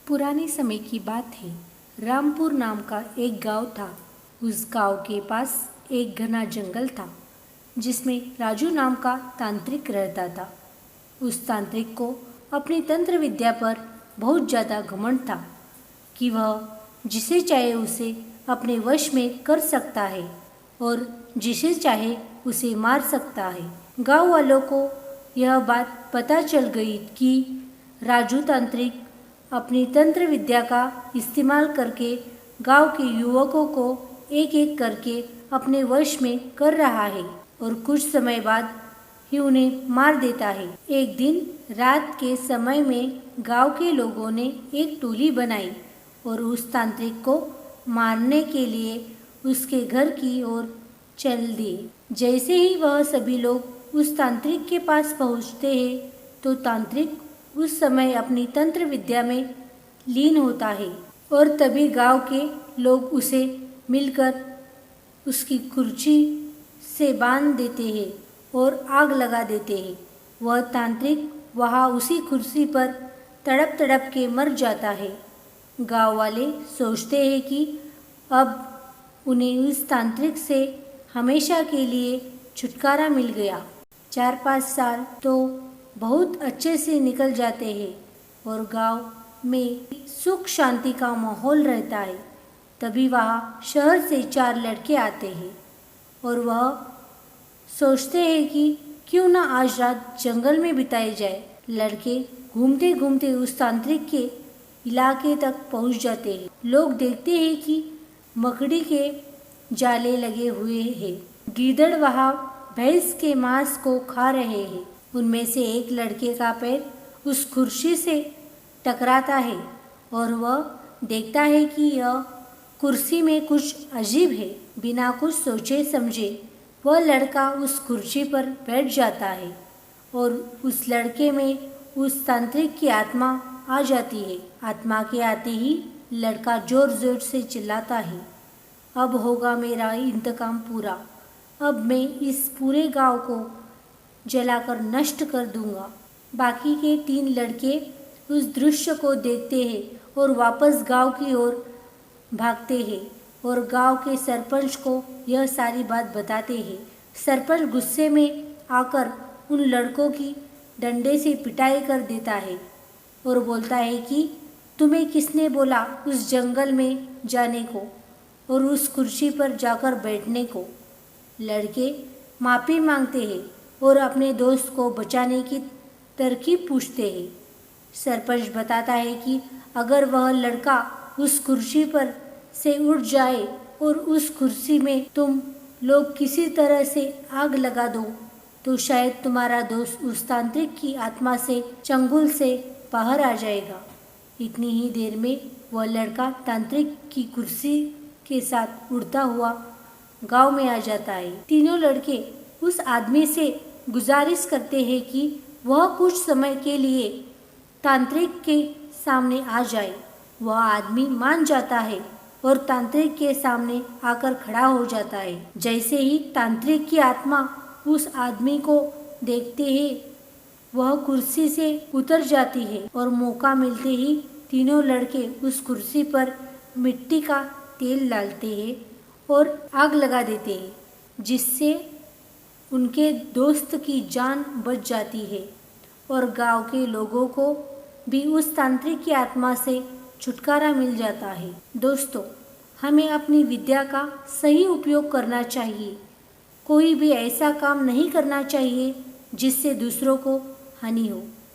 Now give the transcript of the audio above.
पुराने समय की बात है। रामपुर नाम का एक गांव था। उस गांव के पास एक घना जंगल था जिसमें राजू नाम का तांत्रिक रहता था। उस तांत्रिक को अपनी तंत्र विद्या पर बहुत ज़्यादा घमंड था कि वह जिसे चाहे उसे अपने वश में कर सकता है और जिसे चाहे उसे मार सकता है। गांव वालों को यह बात पता चल गई कि राजू तांत्रिक अपनी तंत्र विद्या का इस्तेमाल करके गांव के युवकों को एक एक करके अपने वश में कर रहा है और कुछ समय बाद ही उन्हें मार देता है। एक दिन रात के समय में गांव के लोगों ने एक टोली बनाई और उस तांत्रिक को मारने के लिए उसके घर की ओर चल दिए। जैसे ही वह सभी लोग उस तांत्रिक के पास पहुंचते हैं तो तांत्रिक उस समय अपनी तंत्र विद्या में लीन होता है और तभी गांव के लोग उसे मिलकर उसकी कुर्सी से बांध देते हैं और आग लगा देते हैं। वह तांत्रिक वहाँ उसी कुर्सी पर तड़प तड़प के मर जाता है। गांव वाले सोचते हैं कि अब उन्हें उस तांत्रिक से हमेशा के लिए छुटकारा मिल गया। 4-5 साल तो बहुत अच्छे से निकल जाते हैं और गांव में सुख शांति का माहौल रहता है। तभी वहाँ शहर से 4 लड़के आते हैं और वह सोचते हैं कि क्यों ना आज रात जंगल में बिताई जाए। लड़के घूमते घूमते उस तांत्रिक के इलाके तक पहुंच जाते हैं। लोग देखते हैं कि मकड़ी के जाले लगे हुए हैं। गीदड़ वहाँ भैंस के मांस को खा रहे हैं। उनमें से एक लड़के का पैर उस कुर्सी से टकराता है और वह देखता है कि यह कुर्सी में कुछ अजीब है। बिना कुछ सोचे समझे वह लड़का उस कुर्सी पर बैठ जाता है और उस लड़के में उस तांत्रिक की आत्मा आ जाती है। आत्मा के आते ही लड़का जोर जोर से चिल्लाता है, अब होगा मेरा इंतकाम पूरा। अब मैं इस पूरे गांव को जलाकर नष्ट कर दूंगा। बाकी के 3 लड़के उस दृश्य को देखते हैं और वापस गांव की ओर भागते हैं और गांव के सरपंच को यह सारी बात बताते हैं। सरपंच गुस्से में आकर उन लड़कों की डंडे से पिटाई कर देता है और बोलता है कि तुम्हें किसने बोला उस जंगल में जाने को और उस कुर्सी पर जाकर बैठने को। लड़के माफ़ी मांगते हैं और अपने दोस्त को बचाने की तरकीब पूछते हैं। सरपंच बताता है कि अगर वह लड़का उस कुर्सी पर से उठ जाए और उस कुर्सी में तुम लोग किसी तरह से आग लगा दो तो शायद तुम्हारा दोस्त उस तांत्रिक की आत्मा से चंगुल से बाहर आ जाएगा। इतनी ही देर में वह लड़का तांत्रिक की कुर्सी के साथ उड़ता हुआ गांव में आ जाता है। तीनों लड़के उस आदमी से गुजारिश करते हैं कि वह कुछ समय के लिए तांत्रिक के सामने आ जाए। वह आदमी मान जाता है और तांत्रिक के सामने आकर खड़ा हो जाता है। जैसे ही तांत्रिक की आत्मा उस आदमी को देखते ही वह कुर्सी से उतर जाती है और मौका मिलते ही तीनों लड़के उस कुर्सी पर मिट्टी का तेल डालते हैं और आग लगा देते हैं, जिससे उनके दोस्त की जान बच जाती है और गांव के लोगों को भी उस तांत्रिक की आत्मा से छुटकारा मिल जाता है। दोस्तों, हमें अपनी विद्या का सही उपयोग करना चाहिए। कोई भी ऐसा काम नहीं करना चाहिए जिससे दूसरों को हानि हो।